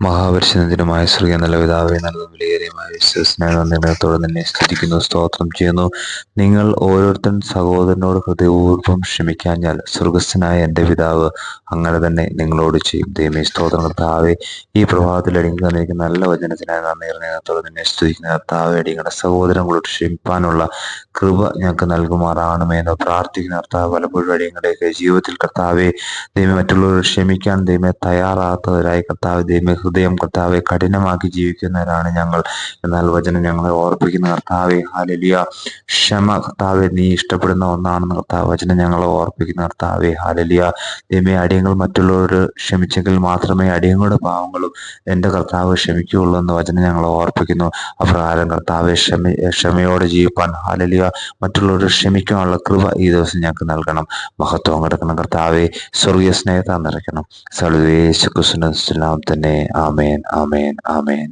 മഹാപരിശുദ്ധനുമായ സ്വർഗീയ നല്ല പിതാവേ, നല്ല വിലയേറിയമായ വിശ്വസനായ നന്ദിയോടെ നിന്നെ സ്തുതിക്കുന്നു, സ്തോത്രം ചെയ്യുന്നു. നിങ്ങൾ ഓരോരുത്തരും സഹോദരനോട് ഹൃദയപൂർവ്വം ക്ഷമിക്കാഞ്ഞാൽ സ്വർഗസ്ഥനായ എൻ്റെ പിതാവ് അങ്ങനെ തന്നെ നിങ്ങളോട് ചെയ്യും. ദൈവമേ സ്തോത്രം കർത്താവേ, ഈ പ്രഭാതത്തിൽ അടിയങ്ങൾ തന്നിരിക്കുന്ന നല്ല വചനത്തിനായി നന്ദിയോടെ നിന്നെ സ്തുതിക്കുന്ന കർത്താവേ, അടിയങ്ങളുടെ സഹോദരങ്ങളോട് ക്ഷമിപ്പാനുള്ള കൃപ ഞങ്ങൾക്ക് നൽകുമാറാണമേ എന്ന് പ്രാർത്ഥിക്കുന്ന കർത്താവ്. പലപ്പോഴും അടിയങ്ങളുടെയൊക്കെ ജീവിതത്തിൽ കർത്താവെ ദൈവം മറ്റുള്ളവരോട് ക്ഷമിക്കാൻ ദൈവമേ തയ്യാറാത്തവരായി കർത്താവ് ദൈവമേ ഹൃദയം കർത്താവെ കഠിനമാക്കി ജീവിക്കുന്നവരാണ് ഞങ്ങൾ. എന്നാൽ വചനം ഞങ്ങളെ ഓർപ്പിക്കുന്ന കർത്താവെ ഹല്ലേലൂയ, ക്ഷമ കർത്താവെ നീ ഇഷ്ടപ്പെടുന്ന ഒന്നാണെന്ന് കർത്താവ് വചനം ഞങ്ങളെ ഓർപ്പിക്കുന്ന കർത്താവെ ഹല്ലേലൂയ. ദൈവമേ അടിയങ്ങൾ മറ്റുള്ളവരോട് ക്ഷമിച്ചെങ്കിൽ മാത്രമേ അടിയങ്ങളുടെ പാവങ്ങളും എൻ്റെ കർത്താവ് ക്ഷമിക്കുകയുള്ളൂ എന്ന് വചനം ഞങ്ങളെ ഓർപ്പിക്കുന്നു. അപ്രകാരം കർത്താവെ ക്ഷമയോടെ ജീവിപ്പാൻ ഹല്ലേലൂയ, മറ്റുള്ളവരോട് ക്ഷമിക്കാനുള്ള കൃപ ഈ ദിവസം ഞങ്ങൾക്ക് നൽകണം. മഹത്വം കിടക്കണം കർത്താവെ, സ്വർഗീയ സ്നേഹത്താൽ നിറയ്ക്കണം. സർവ്വേശു ക്രിസ്തുവിന്റെ നാമത്തിൽ തന്നെ ആമേൻ, ആമേൻ, ആമേൻ.